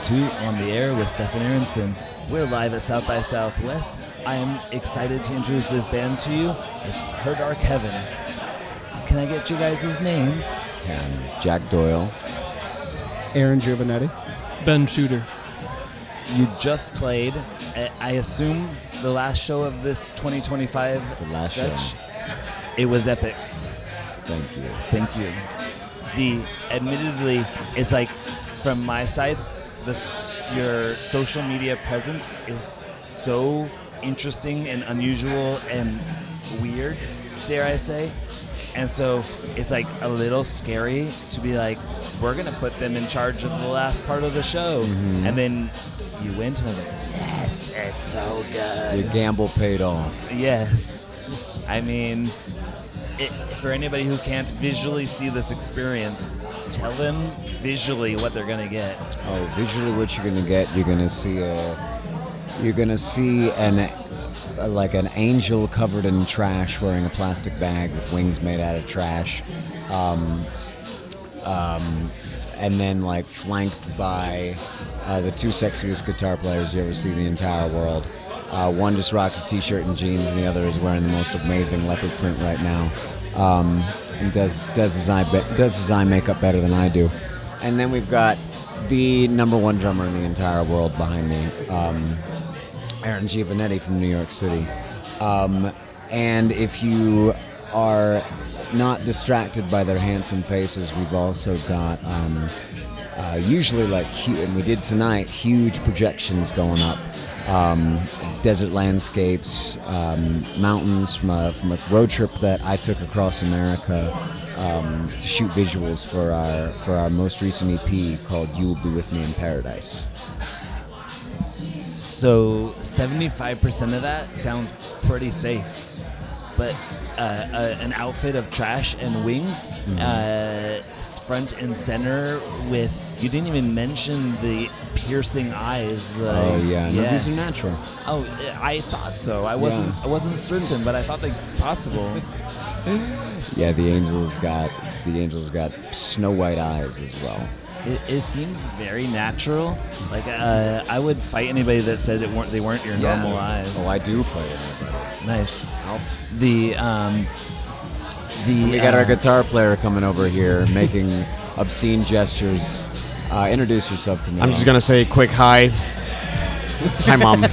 2 on the air with Stefan Aronsen. We're live at South by Southwest. I am excited to introduce this band to you. It's Her Dark Heaven. Can I get you guys' names? Jack Doyle. Aaron Giovanetti. Ben Shooter. You just played, I assume, the last show of this 2025 stretch. Show. It was epic. Thank you. Thank you. Admittedly, it's like, from my side, your social media presence is so interesting and unusual and weird, dare I say. And so it's like a little scary to be like, we're going to put them in charge of the last part of the show. Mm-hmm. And then you went, and I was like, yes, it's so good. Your gamble paid off. Yes. I mean, for anybody who can't visually see this experience, tell them visually what they're gonna get. Oh, visually, what you're gonna get? You're gonna see an angel covered in trash, wearing a plastic bag with wings made out of trash, and then like flanked by the 2 sexiest guitar players you ever see in the entire world. One just rocks a t-shirt and jeans, and the other is wearing the most amazing leopard print right now. And does his eye makeup better than I do. And then we've got the number 1 drummer in the entire world behind me, Aaron Giovanetti from New York City. And if you are not distracted by their handsome faces, we've also got usually and we did tonight, huge projections going up. Desert landscapes, mountains from a road trip that I took across America to shoot visuals for our most recent EP called You Will Be With Me in Paradise. So 75% of that sounds pretty safe, but an outfit of trash and wings, front and center with, you didn't even mention the piercing eyes. No, these are natural. Oh, I thought so. I wasn't certain, but I thought that it's possible. Yeah, the angel's got snow white eyes as well. It seems very natural. Like I would fight anybody that said they weren't your normal eyes. Oh, I do fight anybody. Nice. We got our guitar player coming over here making obscene gestures. Introduce yourself, Camilo. I'm just going to say a quick hi. Hi, Mom.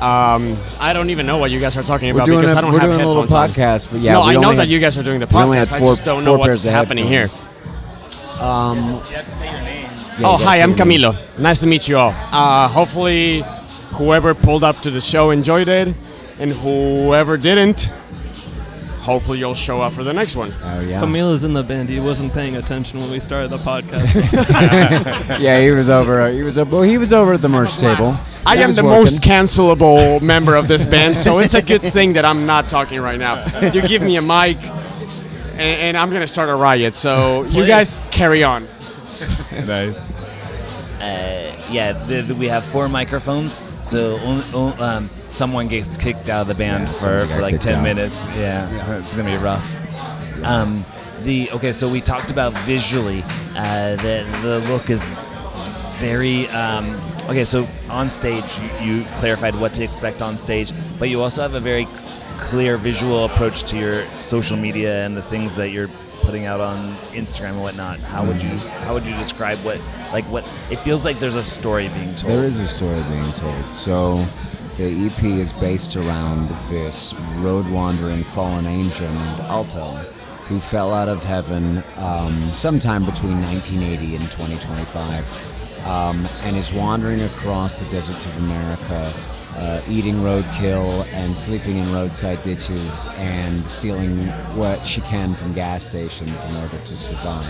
I don't even know what you guys are talking about because I don't have headphones on. We're doing a little podcast, but I know that you guys are doing the podcast. I just don't know what's happening here. You have to say your name. Hi, I'm Camilo. Nice to meet you all. Hopefully, whoever pulled up to the show enjoyed it, and whoever didn't, hopefully you'll show up for the next one. Oh, yeah. Camilo's in the band. He wasn't paying attention when we started the podcast. Yeah, he was over at the merch table. I am the most cancelable member of this band, so it's a good thing that I'm not talking right now. You give me a mic, and I'm going to start a riot, so you guys carry on. Nice. We have 4 microphones, so someone gets kicked out of the band for like 10 minutes. Yeah, it's going to be rough. So we talked about visually. The look is very... so on stage, you clarified what to expect on stage, but you also have a very clear visual approach to your social media and the things that you're putting out on Instagram and whatnot. How would you describe what it feels like? There's a story being told. There is a story being told. So the EP is based around this road wandering fallen angel named Alto, who fell out of heaven sometime between 1980 and 2025, and is wandering across the deserts of America, eating roadkill and sleeping in roadside ditches and stealing what she can from gas stations in order to survive.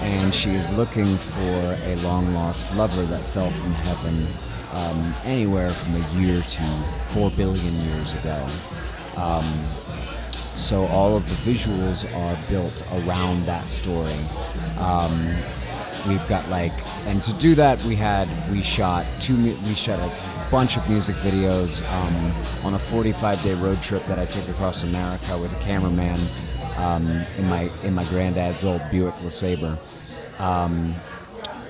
And she is looking for a long-lost lover that fell from heaven anywhere from a year to 4 billion years ago. So all of the visuals are built around that story. We've got and to do that we shot a bunch of music videos on a 45-day road trip that I took across America with a cameraman in my granddad's old Buick LeSabre.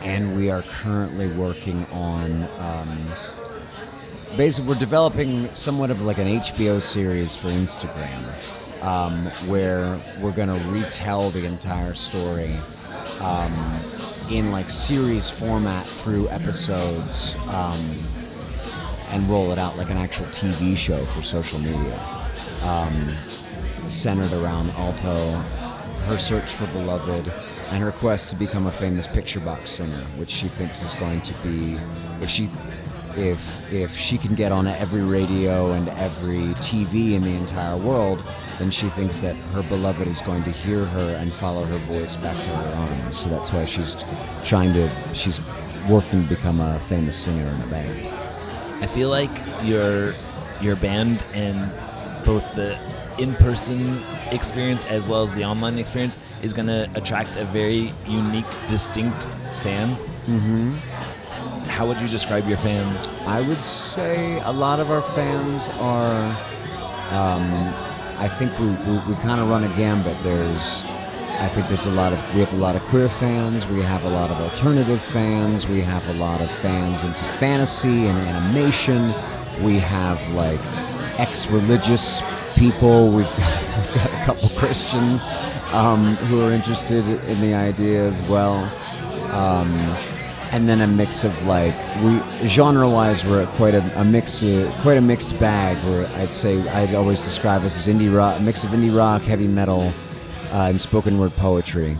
and we are currently working on. Basically, we're developing somewhat of like an HBO series for Instagram, where we're going to retell the entire story in like series format through episodes, and roll it out like an actual TV show for social media, centered around Alto, her search for beloved, and her quest to become a famous picture box singer, which she thinks is going to be, if she can get on every radio and every TV in the entire world, then she thinks that her beloved is going to hear her and follow her voice back to her arms. So that's why she's working to become a famous singer in a band. I feel like your band and both the in-person experience as well as the online experience is going to attract a very unique, distinct fan. Mm-hmm. How would you describe your fans? I would say a lot of our fans are, I think we kind of run a gambit. I think we have a lot of queer fans, we have a lot of alternative fans, we have a lot of fans into fantasy and animation, we have like ex-religious people, we've got a couple Christians who are interested in the idea as well. And then a mix of like, genre-wise, we're quite a mixed bag. Where I'd always describe us as indie rock, a mix of indie rock, heavy metal, and spoken word poetry.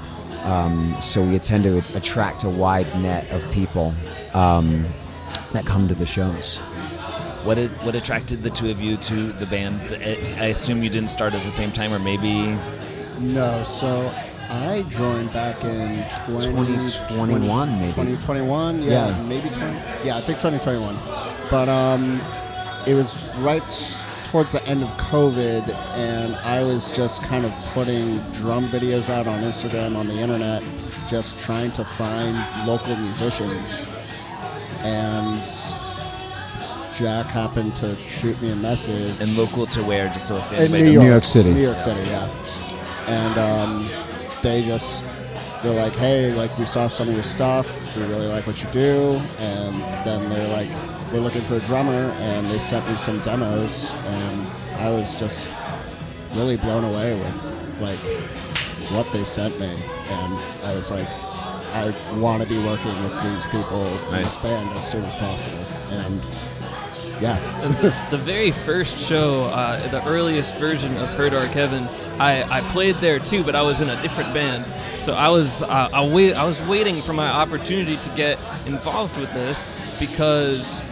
So we tend to attract a wide net of people that come to the shows. What attracted the two of you to the band? I assume you didn't start at the same time, or maybe. No, so I joined back in 2021, maybe. 2021, yeah, maybe 20. Yeah, I think 2021. But it was right towards the end of COVID, and I was just kind of putting drum videos out on Instagram, on the internet, just trying to find local musicians. And Jack happened to shoot me a message. And local to where, just so if In anybody New doesn't- York City. New York City, yeah. And they're like, hey, like, we saw some of your stuff, we really like what you do, and then they're like, we're looking for a drummer, and they sent me some demos, and I was just really blown away with like what they sent me, and I was like, I want to be working with these people in this band as soon as possible, and yeah. The very first show, the earliest version of Her Dark Heaven, I played there too, but I was in a different band. So I was waiting for my opportunity to get involved with this, because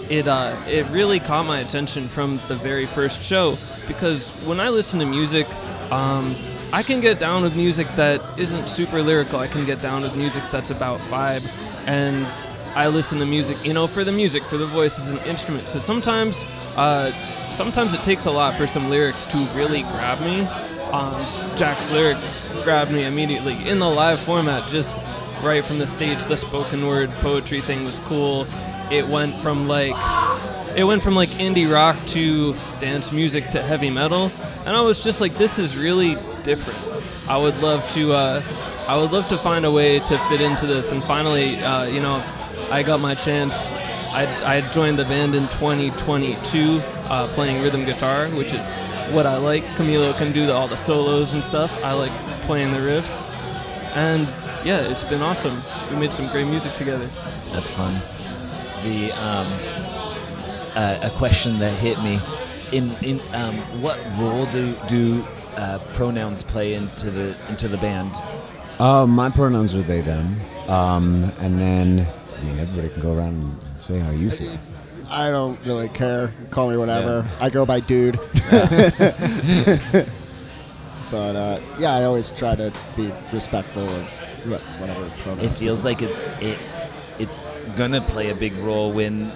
it really caught my attention from the very first show. Because when I listen to music, I can get down with music that isn't super lyrical. I can get down with music that's about vibe, and I listen to music, for the music, for the voice as an instrument. So sometimes it takes a lot for some lyrics to really grab me. Jack's lyrics grabbed me immediately in the live format, just right from the stage. The spoken word poetry thing was cool. It went from like indie rock to dance music to heavy metal, and I was just like, this is really different. I would love to find a way to fit into this, and finally, I got my chance. I joined the band in 2022, playing rhythm guitar, which is what I like. Camilo can do all the solos and stuff. I like playing the riffs, and yeah, it's been awesome. We made some great music together. That's fun. A question that hit me: in what role do pronouns play into the band? My pronouns are they, them, and then everybody can go around and say how you feel. I don't really care. Call me whatever. I go by dude. But I always try to be respectful of whatever pronouns. It feels like it's gonna play a big role when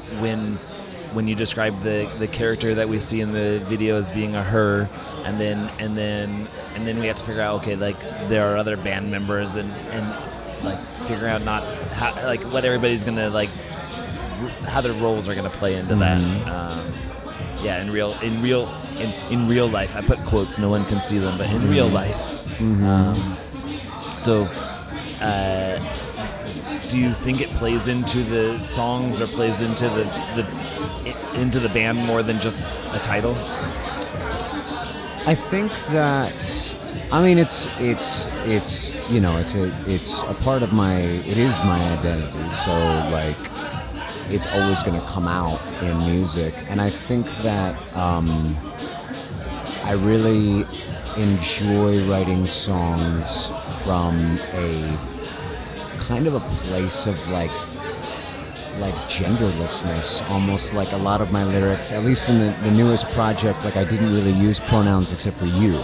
you describe the character that we see in the video as being a her, and then we have to figure out, okay, like, there are other band members, and like figure out not how, like, what everybody's gonna like, how their roles are gonna play into that. In real life, I put quotes, no one can see them, but in real life. do you think it plays into the songs or plays into the band more than just a title? I think that, I mean, it's you know, it's a part of it is my identity. So like, it's always going to come out in music, and I think that I really enjoy writing songs from a kind of a place of like genderlessness, almost. Like a lot of my lyrics, at least in the newest project, like I didn't really use pronouns except for you,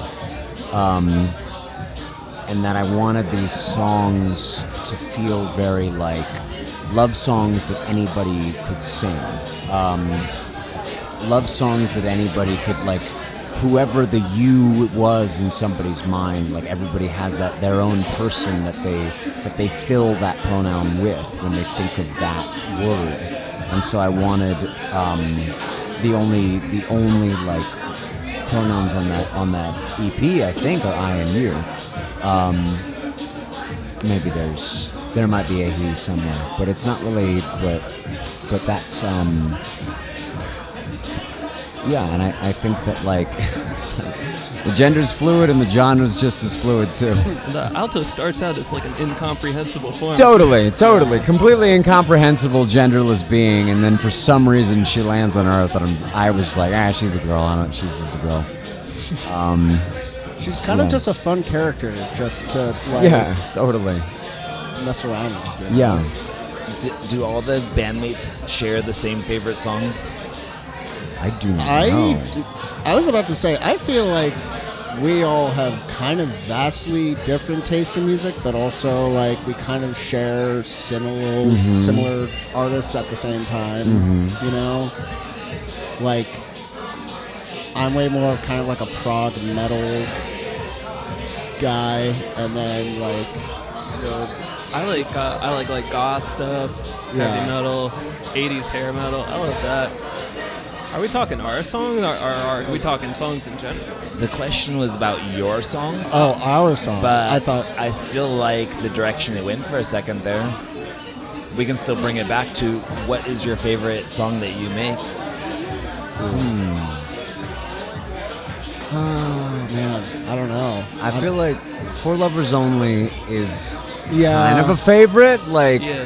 and that I wanted these songs to feel very like love songs that anybody could sing, love songs that anybody could, like, whoever the you was in somebody's mind, like everybody has that their own person that they fill that pronoun with when they think of that word. And so I wanted the only like pronouns on that EP, I think, are I and you. Maybe there might be a he somewhere, but it's not really. But that's yeah, and I think that like the gender's fluid and the genre's just as fluid too. The alto starts out as like an incomprehensible form. Totally, completely incomprehensible, genderless being, and then for some reason she lands on Earth, and I was like, she's a girl. She's just a girl. She's kind of just a fun character, just to like totally mess around with. You know? Yeah. Do all the bandmates share the same favorite song? I do not know. I was about to say, I feel like we all have kind of vastly different tastes in music, but also like we kind of share similar artists at the same time. You know, like I'm way more kind of like a prog metal guy, and then like I like goth stuff, heavy metal, 80s hair metal. I love that. Are we talking our songs, or are we talking songs in general? The question was about your songs. Oh, our song. But I still like the direction it went for a second there. We can still bring it back to what is your favorite song that you make? Oh man, I don't know. I feel like For Lovers Only is kind of a favorite. Like Yeah.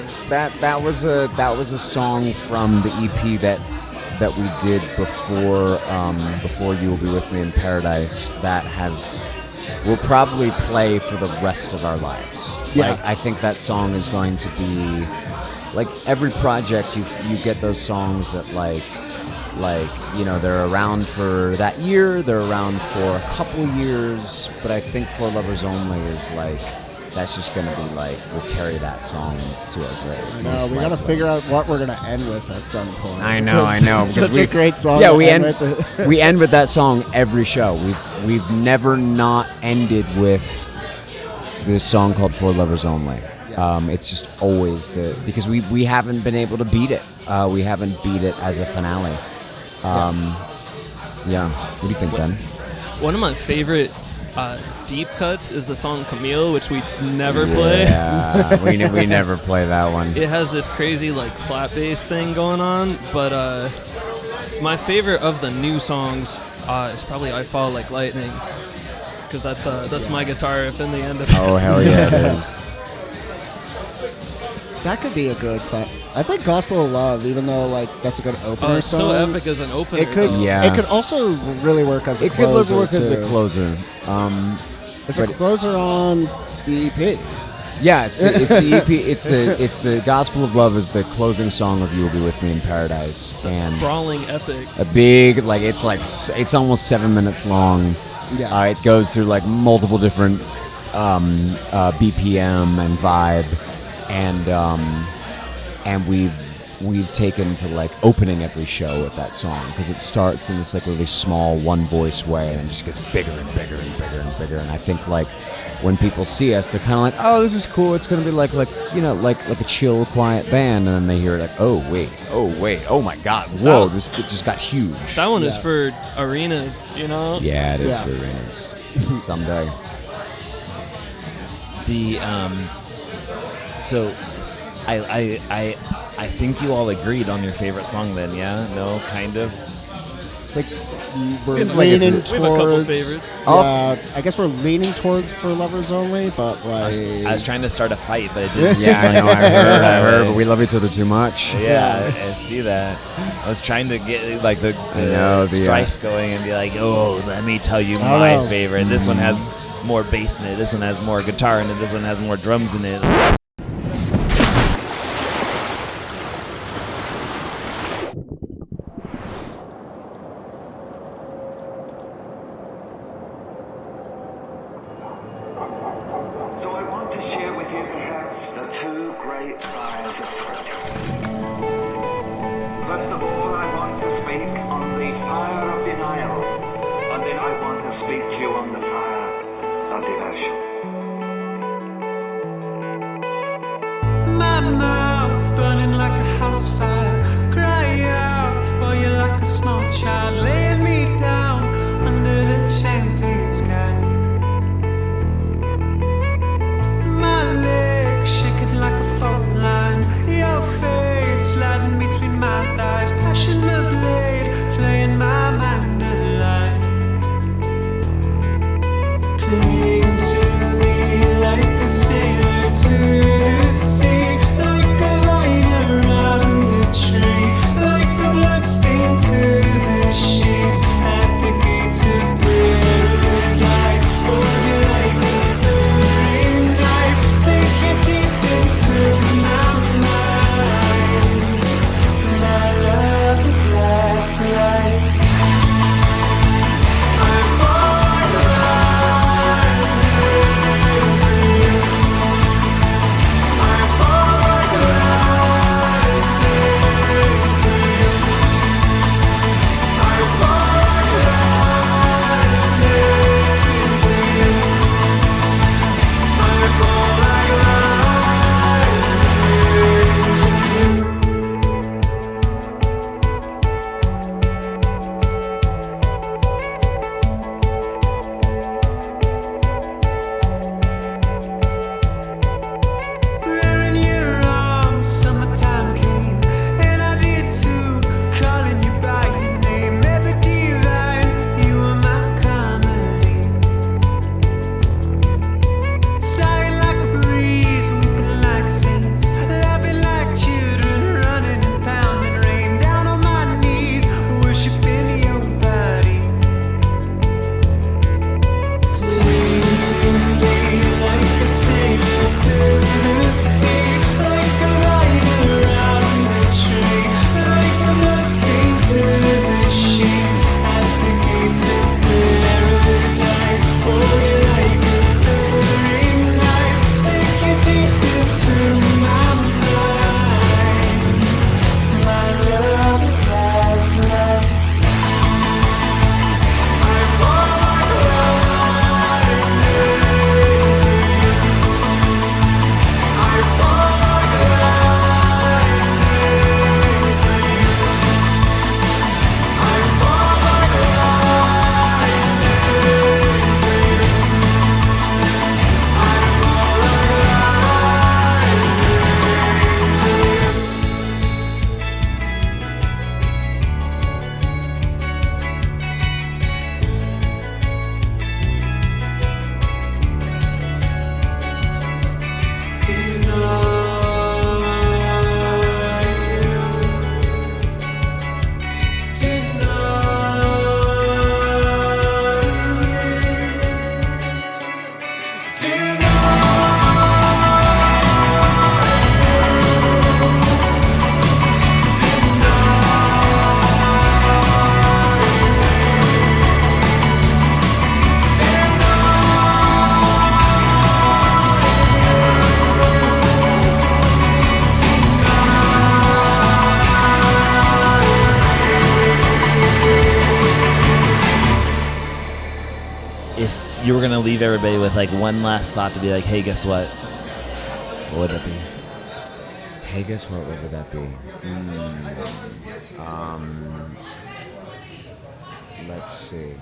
that was a song from the EP that we did before You Will Be With Me in Paradise that will probably play for the rest of our lives. Yeah. Like I think that song is going to be like every project you get those songs that like you know, they're around for that year, they're around for a couple years, but I think For Lovers Only is like, that's just going to be like, we'll carry that song to our grave. No, we got to figure out what we're going to end with at some point. I know. It's such a great song. Yeah, to we end end with. we end with that song every show. We've never not ended with this song called For Lovers Only. Yeah. It's just always because we haven't been able to beat it. We haven't beat it as a finale. Yeah. What do you think, Ben? One of my favorite deep cuts is the song Camille, which we never play. Yeah, we never play that one. It has this crazy like slap bass thing going on, but my favorite of the new songs is probably I Fall Like Lightning, because that's my guitar riff in the end of it. Oh, hell yeah, it is. That could be a good fun. I think Gospel of Love, even though like that's a good opener It's song. so epic as an opener. It could, though. Yeah. It could also really work as a closer. It could work as a too. closer. It's a closer on the EP. Yeah, it's the EP. It's the Gospel of Love is the closing song of You Will Be With Me in Paradise, It's a and sprawling epic. a big it's almost 7 minutes long. Yeah. It goes through like multiple different BPM and vibe, and we've taken to like opening every show with that song because it starts in this like really small one voice way and it just gets bigger and bigger and bigger and bigger. And I think like when people see us, they're kind of like, oh, this is cool. It's gonna be like you know like a chill, quiet band, and then they hear it like, oh wait, oh my God, whoa, it just got huge. That one is for arenas, you know? Yeah, it is Yeah. for arenas someday. The so I think you all agreed on your favorite song then, yeah? No, kind of? Like we're Seems like it's leaning a- towards. We have a couple favorites. Yeah, I guess we're leaning towards For Lovers Only, but like I was trying to start a fight, but it didn't. Yeah, I know. I heard, but we love each other too much. Yeah, I see that. I was trying to get like the know, the, strife going and be like, oh, let me tell you I my know. favorite. This one has more bass in it. This one has more guitar in it. This one has more drums in it. So I want to share with you perhaps the two great fires of scripture. First of all, I want to speak on the fire of denial, and then I want to speak to you on the fire of devotion. My mouth burning like a house fire. Cry out for you like a small child, laying me down under the champagne sky. My legs shaking like a fault line. Your face sliding between my thighs, passion the blade, playing my mind alive. Cling to me like a sailor to the sea, like a vine around the tree, like the bloodstain to the sheets at the gates of paradise. Hold you like a burning knife, sink it deep into my mind. My love, the last light. I fall in love with you. I fall in love with you. I fall in love with you. I fall in Where in your arms, summertime came, and I did too, calling you by your name. Ever divine, you were my comedy. Sighing like a breeze, weeping like saints, laughing like children, running and pounding rain. Down on my knees, worshiping your body. Cling to me like a sailor to the sea, like a vine around the tree, like a bloodstain to the sheets at the gates of paradise. Hold you like a burning knife, sink it deep into my mind. My love, last light. I fall in love with you. I fall in love with you. I fall in love with you. I fall in love with you. If you were gonna leave everybody with like one last thought to be like, hey, guess what would it be? Hey, guess what would that be? Let's see.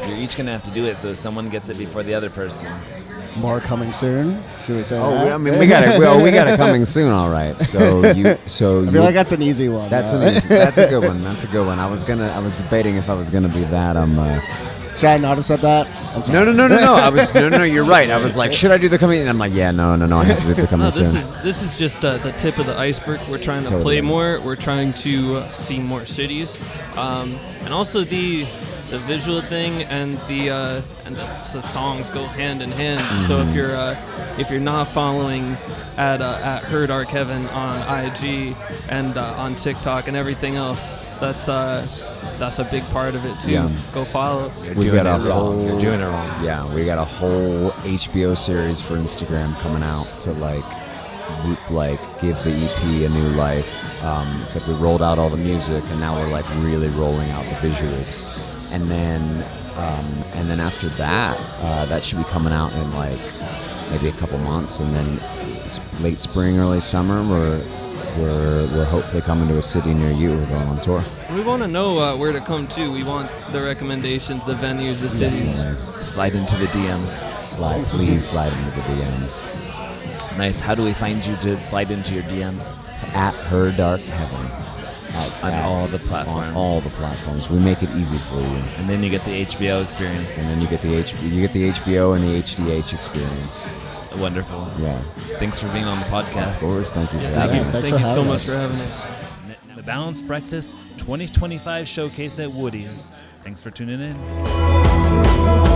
You're each gonna have to do it, so someone gets it before the other person. More coming soon. Should we say Oh, that? I mean, we got it coming soon. All right. So I feel like that's an easy one. That's though. that's a good one. That's a good one. I was debating if I was gonna be that. Should I not have said that? I'm sorry. No. I was no. You're right. I was like, should I do the coming? And I'm like, yeah, no. I have to do the coming No, soon. this is just the tip of the iceberg. We're trying to Totally. play more. We're trying to see more cities, and also the visual thing and the songs go hand in hand. So if you're not following at Heard Our Kevin on IG and on TikTok and everything else, that's a big part of it too. Yeah. Go follow. You're doing it wrong. You're doing it wrong. Yeah, we got a whole HBO series for Instagram coming out to give the EP a new life. It's like we rolled out all the music and now we're like really rolling out the visuals. And then after that, that should be coming out in like maybe a couple months, and then late spring, early summer, we're hopefully coming to a city near you. We're going on tour. We want to know where to come to. We want the recommendations, the venues, the cities. Definitely. Slide into the DMs. Please slide into the DMs. Nice. How do we find you to slide into your DMs? At Her Dark Heaven. On all the platforms. On all the platforms. We make it easy for you. And then you get the HBO experience. And then you get the HBO and the HDH experience. Wonderful. Yeah. Thanks for being on the podcast. Of course. Thank you for Thank having you. us. Thanks Thank for you so having much us. for having us. The Balanced BreakFEST 2025 showcase at Woody's. Thanks for tuning in.